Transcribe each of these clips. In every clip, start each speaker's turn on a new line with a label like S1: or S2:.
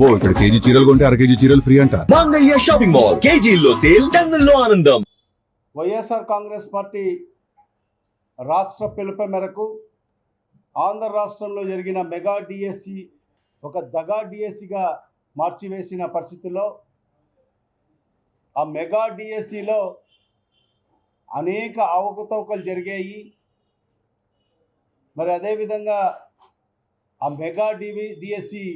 S1: అబ్బో ఇక్కడ కేజీ చీరలు కొంటే అర కేజీ చీరలు ఫ్రీ అంట.
S2: మంగళ్య షాపింగ్ మాల్ కేజీల్లో సేల్, టన్నుల్లో ఆనందం.
S3: వైఎస్ఆర్ కాంగ్రెస్ పార్టీ రాష్ట్ర పిలుపు మేరకు ఆంధ్ర రాష్ట్రంలో జరిగిన మెగా డిఎస్సి ఒక దగా డిఎస్సిగా మార్చివేసిన పరిస్థితుల్లో ఆ మెగా డిఎస్సిలో అనేక అవకతవకలు జరిగాయి. మరి అదేవిధంగా ఆ మెగా డిఎస్సి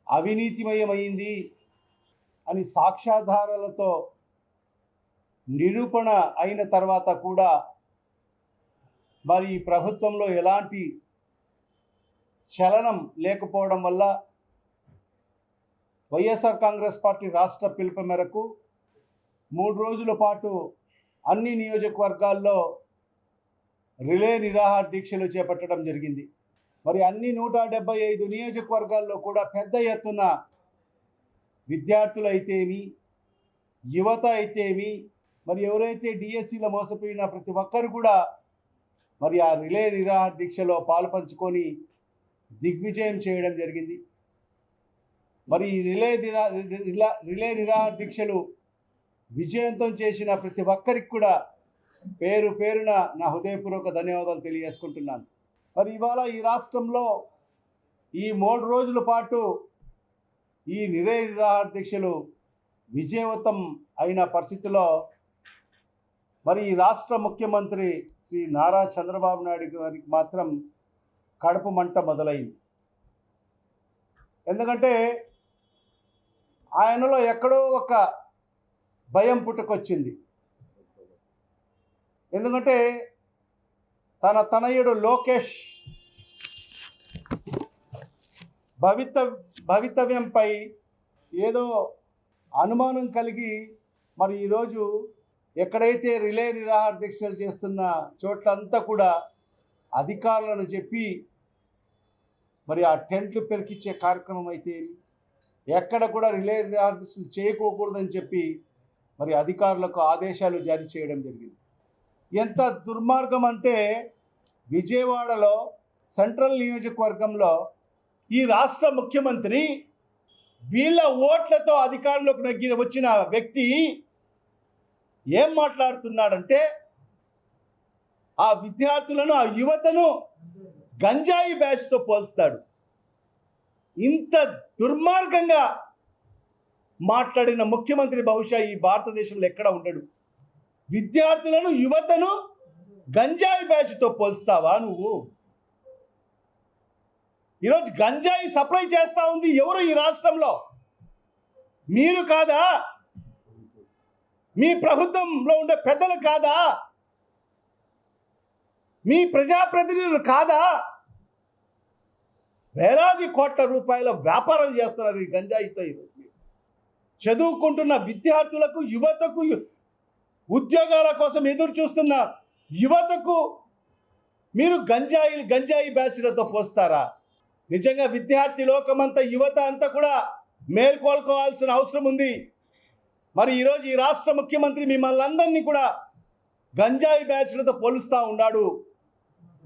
S3: అవినీతిమయమైంది అని సాక్ష్యాధారాలతో నిరూపణ అయిన తర్వాత కూడా మరి ఈ ప్రభుత్వంలో ఎలాంటి చలనం లేకపోవడం వల్ల వైఎస్ఆర్ కాంగ్రెస్ పార్టీ రాష్ట్ర పిలుపు మేరకు 3 రోజుల పాటు అన్ని నియోజకవర్గాల్లో రిలే నిరాహార దీక్షలు చేపట్టడం జరిగింది. మరి అన్ని 175 నియోజకవర్గాల్లో కూడా పెద్ద ఎత్తున విద్యార్థులు అయితేమి, యువత అయితేమి, మరి ఎవరైతే డిఎస్సిలో మోసపోయిన ప్రతి ఒక్కరు కూడా మరి ఆ రిలే నిరాహార దీక్షలో పాలు పంచుకొని దిగ్విజయం చేయడం జరిగింది. మరి ఈ రిలే నిరాహార దీక్షలు విజయంతం చేసిన ప్రతి ఒక్కరికి కూడా పేరు పేరున నా హృదయపూర్వక ధన్యవాదాలు తెలియజేసుకుంటున్నాను. మరి ఇవాళ ఈ రాష్ట్రంలో ఈ 3 రోజుల పాటు ఈ రిలే నిరాహార దీక్షలు విజయవంతం అయిన పరిస్థితిలో మరి ఈ రాష్ట్ర ముఖ్యమంత్రి శ్రీ నారా చంద్రబాబు నాయుడు గారికి మాత్రం కడుపు మంట మొదలైంది. ఎందుకంటే ఆయనలో ఎక్కడో ఒక భయం పుట్టుకొచ్చింది. ఎందుకంటే తన తనయుడు లోకేష్ భవితవ్యంపై ఏదో అనుమానం కలిగి మరి ఈరోజు ఎక్కడైతే రిలే నిరాహార దీక్షలు చేస్తున్న చోట్లంతా కూడా అధికారులను చెప్పి మరి ఆ టెంట్లు పెరికిచ్చే కార్యక్రమం అయితే ఎక్కడ కూడా రిలే నిరాహార దీక్షలు చేయకూడదని చెప్పి మరి అధికారులకు ఆదేశాలు జారీ చేయడం జరిగింది. ఎంత దుర్మార్గం అంటే విజయవాడలో సెంట్రల్ నియోజకవర్గంలో ఈ రాష్ట్ర ముఖ్యమంత్రి వీళ్ళ ఓట్లతో అధికారంలోకి వచ్చిన వ్యక్తి ఏం మాట్లాడుతున్నాడంటే ఆ విద్యార్థులను, ఆ యువతను గంజాయి బ్యాచ్తో పోల్స్తాడు. ఇంత దుర్మార్గంగా మాట్లాడిన ముఖ్యమంత్రి బహుశా ఈ భారతదేశంలో ఎక్కడ ఉండడు. విద్యార్థులను, యువతను గంజాయి బ్యాచ్తో పోల్స్తావా నువ్వు? ఈరోజు గంజాయి సప్లై చేస్తూ ఉంది ఎవరు ఈ రాష్ట్రంలో? మీరు కాదా? మీ ప్రభుత్వంలో ఉండే పెద్దలు కాదా? మీ ప్రజాప్రతినిధులు కాదా? వేలాది కోట్ల రూపాయల వ్యాపారం చేస్తున్నారు ఈ గంజాయితో. ఈరోజు చదువుకుంటున్న విద్యార్థులకు, యువతకు, ఉద్యోగాల కోసం ఎదురు చూస్తున్న యువతకు మీరు గంజాయి బ్యాచ్లతో పోస్తారా? నిజంగా విద్యార్థి లోకమంతా, యువత అంతా కూడా మేల్కొల్కోవాల్సిన అవసరం ఉంది. మరి ఈరోజు ఈ రాష్ట్ర ముఖ్యమంత్రి మిమ్మల్ని అందరినీ కూడా గంజాయి బ్యాచ్లతో పోలుస్తూ ఉన్నాడు.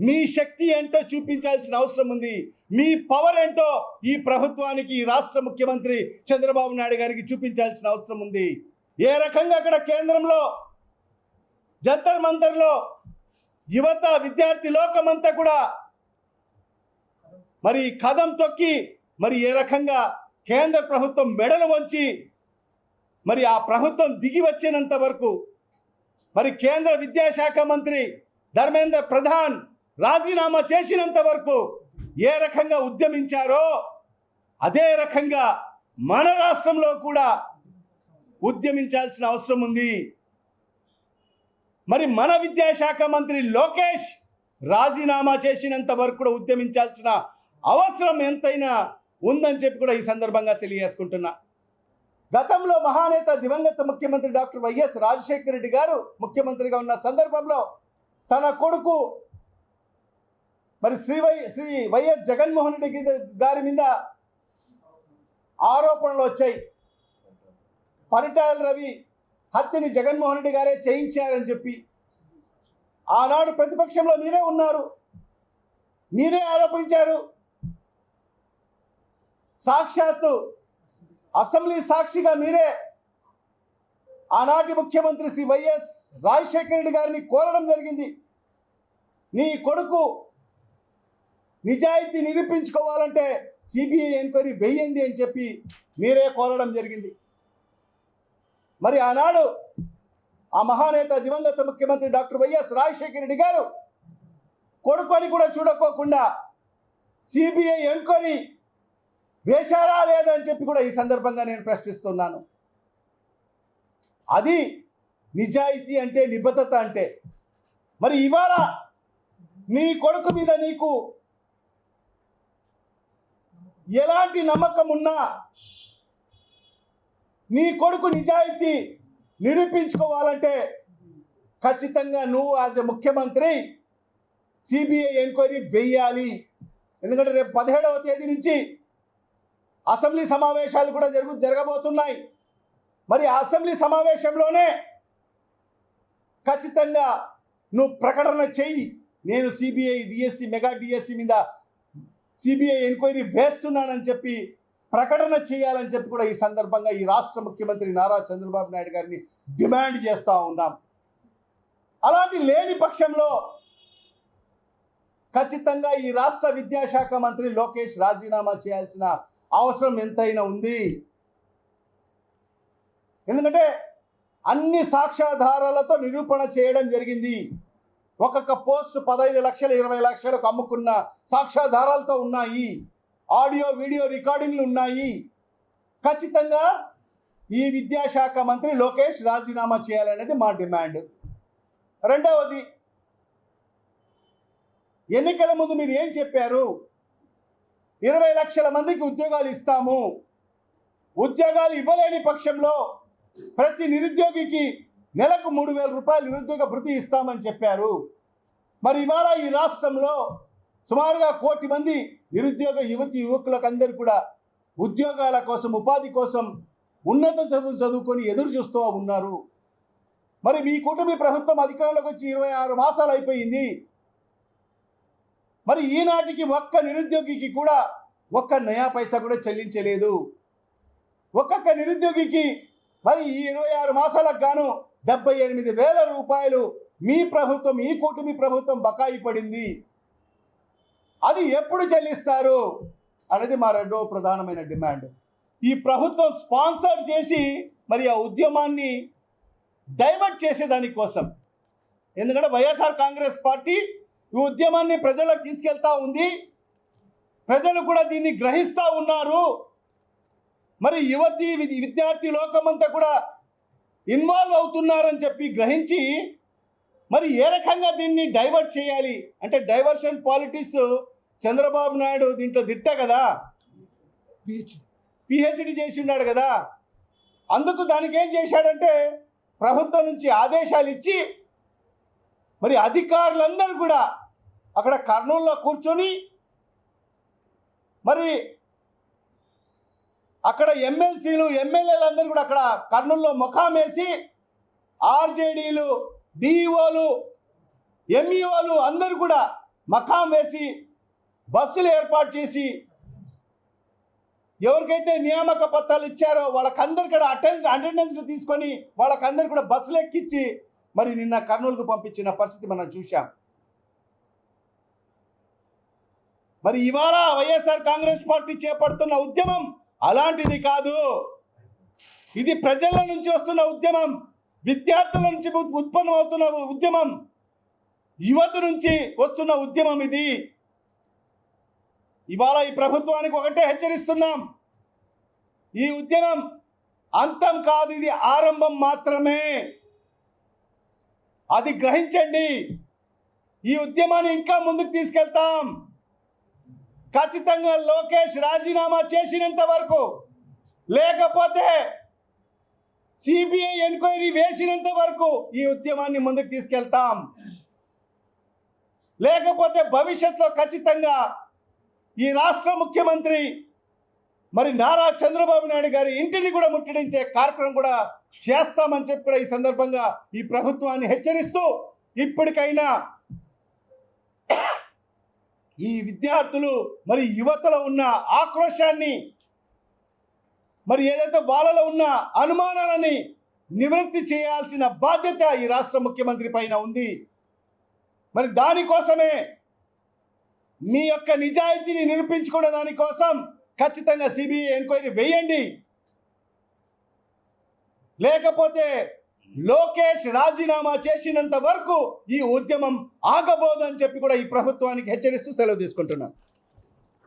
S3: మీ శక్తి ఏంటో చూపించాల్సిన అవసరం ఉంది. మీ పవర్ ఏంటో ఈ ప్రభుత్వానికి, ఈ రాష్ట్ర ముఖ్యమంత్రి చంద్రబాబు నాయుడు గారికి చూపించాల్సిన అవసరం ఉంది. ఏ రకంగా అక్కడ కేంద్రంలో జంతర్ మంతర్లో యువత, విద్యార్థి లోకమంతా కూడా మరి కదం తొక్కి మరి ఏ రకంగా కేంద్ర ప్రభుత్వం మెడలు వంచి మరి ఆ ప్రభుత్వం దిగి వచ్చినంత వరకు మరి కేంద్ర విద్యాశాఖ మంత్రి ధర్మేంద్ర ప్రధాన్ రాజీనామా చేసినంత వరకు ఏ రకంగా ఉద్యమించారో అదే రకంగా మన రాష్ట్రంలో కూడా ఉద్యమించాల్సిన అవసరం ఉంది. మరి మన విద్యాశాఖ మంత్రి లోకేష్ రాజీనామా చేసినంత వరకు కూడా ఉద్యమించాల్సిన అవసరం ఎంతైనా ఉందని చెప్పి కూడా ఈ సందర్భంగా తెలియజేసుకుంటున్నా. గతంలో మహానేత దివంగత ముఖ్యమంత్రి డాక్టర్ వైఎస్ రాజశేఖర రెడ్డి గారు ముఖ్యమంత్రిగా ఉన్న సందర్భంలో తన కొడుకు మరి శ్రీ వైఎస్ జగన్మోహన్ రెడ్డి గారి మీద ఆరోపణలు వచ్చాయి. పరిటాల రవి హత్యని జగన్మోహన్ రెడ్డి గారే చేయించారని చెప్పి ఆనాడు ప్రతిపక్షంలో మీరే ఉన్నారు, మీరే ఆరోపించారు. సాక్షాత్తు అసెంబ్లీ సాక్షిగా మీరే ఆనాటి ముఖ్యమంత్రి శ్రీ వైఎస్ రాజశేఖర రెడ్డి గారిని కోరడం జరిగింది. నీ కొడుకు నిజాయితీ నిరూపించుకోవాలంటే సిబిఐ ఎంక్వైరీ వేయండి అని చెప్పి మీరే కోరడం జరిగింది. మరి ఆనాడు ఆ మహానేత దివంగత ముఖ్యమంత్రి డాక్టర్ వైఎస్ రాజశేఖర రెడ్డి గారు కొడుకు అని కూడా చూడకోకుండా సిబిఐ ఎంక్వైరీ వేశారా లేదా అని చెప్పి కూడా ఈ సందర్భంగా నేను ప్రశ్నిస్తున్నాను. అది నిజాయితీ అంటే, నిబద్ధత అంటే. మరి ఇవాళ నీ కొడుకు మీద నీకు ఎలాంటి నమ్మకం ఉన్నా నీ కొడుకు నిజాయితీ నిరూపించుకోవాలంటే ఖచ్చితంగా నువ్వు యాజ్ ఎ ముఖ్యమంత్రి సిబిఐ ఎంక్వైరీ వేయాలి. ఎందుకంటే రేపు 17వ తేదీ నుంచి అసెంబ్లీ సమావేశాలు కూడా జరగబోతున్నాయి. మరి ఆ అసెంబ్లీ సమావేశంలోనే ఖచ్చితంగా నువ్వు ప్రకటన చెయ్యి, నేను సిబిఐ డిఎస్సి మెగా డిఎస్సి మీద సిబిఐ ఎంక్వైరీ వేస్తున్నానని చెప్పి ప్రకటన చేయాలని చెప్పి కూడా ఈ సందర్భంగా ఈ రాష్ట్ర ముఖ్యమంత్రి నారా చంద్రబాబు నాయుడు గారిని డిమాండ్ చేస్తూ ఉన్నాం. అలాంటి లేని పక్షంలో ఖచ్చితంగా ఈ రాష్ట్ర విద్యాశాఖ మంత్రి లోకేష్ రాజీనామా చేయాల్సిన అవసరం ఎంతైనా ఉంది. ఎందుకంటే అన్ని సాక్ష్యాధారాలతో నిరూపణ చేయడం జరిగింది. ఒక్కొక్క పోస్ట్ 15 లక్షలు 20 లక్షలకు అమ్ముకున్న సాక్ష్యాధారాలతో ఉన్నాయి. ఆడియో వీడియో రికార్డింగ్లు ఉన్నాయి. ఖచ్చితంగా ఈ విద్యాశాఖ మంత్రి లోకేష్ రాజీనామా చేయాలనేది మా డిమాండ్. రెండవది, ఎన్నికల ముందు మీరు ఏం చెప్పారు? 20 లక్షల మందికి ఉద్యోగాలు ఇస్తాము, ఉద్యోగాలు ఇవ్వలేని పక్షంలో ప్రతి నిరుద్యోగికి నెలకు 3,000 రూపాయలు నిరుద్యోగ భృతి ఇస్తామని చెప్పారు. మరి ఇవాళ ఈ రాష్ట్రంలో సుమారుగా 1 కోటి మంది నిరుద్యోగ యువకులకు అందరూ కూడా ఉద్యోగాల కోసం, ఉపాధి కోసం ఉన్నత చదువుకొని ఎదురు చూస్తూ ఉన్నారు. మరి మీ కూటమి ప్రభుత్వం అధికారంలోకి వచ్చి 26 మాసాలు అయిపోయింది. మరి ఈనాటికి ఒక్క నిరుద్యోగికి కూడా ఒక్క నయా పైసా కూడా చెల్లించలేదు. ఒక్కొక్క నిరుద్యోగికి మరి ఈ 26 మాసాలకు గాను 78,000 రూపాయలు మీ ప్రభుత్వం, ఈ కూటమి ప్రభుత్వం బకాయి పడింది. అది ఎప్పుడు చెల్లిస్తారు అనేది మా రెండో ప్రధానమైన డిమాండ్. ఈ ప్రభుత్వం స్పాన్సర్ చేసి మరి ఆ ఉద్యమాన్ని డైవర్ట్ చేసేదానికోసం, ఎందుకంటే వైఎస్ఆర్ కాంగ్రెస్ పార్టీ ఈ ఉద్యమాన్ని ప్రజలకు తీసుకెళ్తా ఉంది, ప్రజలు కూడా దీన్ని గ్రహిస్తూ ఉన్నారు. మరి యువతి విద్యార్థి లోకమంతా కూడా ఇన్వాల్వ్ అవుతున్నారని చెప్పి గ్రహించి మరి ఏ రకంగా దీన్ని డైవర్ట్ చేయాలి అంటే, డైవర్షన్ పాలిటిక్స్ చంద్రబాబు నాయుడు దీంట్లో దిట్ట కదా, పిహెచ్డి చేసి ఉన్నాడు కదా. అందుకు దానికి ఏం చేశాడంటే, ప్రభుత్వం నుంచి ఆదేశాలు ఇచ్చి మరి అధికారులందరూ కూడా అక్కడ కర్నూలులో కూర్చొని మరి అక్కడ ఎమ్మెల్సీలు ఎమ్మెల్యేలు కూడా అక్కడ కర్నూలులో ముఖం వేసి ఆర్జేడీలు డిఈఓలు ఎంఈఓలు అందరూ కూడా మఖాం వేసి బస్సులు ఏర్పాటు చేసి ఎవరికైతే నియామక పత్రాలు ఇచ్చారో వాళ్ళకందరూ కూడా అటెండెన్స్ తీసుకొని వాళ్ళకందరూ కూడా బస్సులు ఎక్కించి మరి నిన్న కర్నూలుకు పంపించిన పరిస్థితి మనం చూశాం. మరి ఇవాళ వైఎస్ఆర్ కాంగ్రెస్ పార్టీ చేపడుతున్న ఉద్యమం అలాంటిది కాదు. ఇది ప్రజల నుంచి వస్తున్న ఉద్యమం, విద్యార్థుల నుంచి ఉత్పన్నమవుతున్న ఉద్యమం, యువత నుంచి వస్తున్న ఉద్యమం ఇది. ఇవాళ ఈ ప్రభుత్వానికి ఒకటే హెచ్చరిస్తున్నాం, ఈ ఉద్యమం అంతం కాదు, ఇది ఆరంభం మాత్రమే. అది గ్రహించండి. ఈ ఉద్యమాన్ని ఇంకా ముందుకు తీసుకెళ్తాం. ఖచ్చితంగా లోకేష్ రాజీనామా చేసినంత వరకు, లేకపోతే సిబిఐ ఎంక్వైరీ వేసినంత వరకు ఈ ఉద్యమాన్ని ముందుకు తీసుకెళ్తాం. లేకపోతే భవిష్యత్తులో ఖచ్చితంగా ఈ రాష్ట్ర ముఖ్యమంత్రి మరి నారా చంద్రబాబు నాయుడు గారి ఇంటిని కూడా ముట్టడించే కార్యక్రమం కూడా చేస్తామని చెప్పి కూడా ఈ సందర్భంగా ఈ ప్రభుత్వాన్ని హెచ్చరిస్తూ, ఇప్పటికైనా ఈ విద్యార్థులు మరి యువతలో ఉన్న ఆక్రోశాన్ని మరి ఏదైతే వాళ్ళలో ఉన్న అనుమానాలని నివృత్తి చేయాల్సిన బాధ్యత ఈ రాష్ట్ర ముఖ్యమంత్రి పైన ఉంది. మరి దానికోసమే మీ యొక్క నిజాయితీని నిరూపించుకునే దానికోసం ఖచ్చితంగా సిబిఐ ఎంక్వైరీ వేయండి. లేకపోతే లోకేష్ రాజీనామా చేసినంత వరకు ఈ ఉద్యమం ఆగబోదు అని చెప్పి కూడా ఈ ప్రభుత్వానికి హెచ్చరిస్తూ సెలవు తీసుకుంటున్నాను.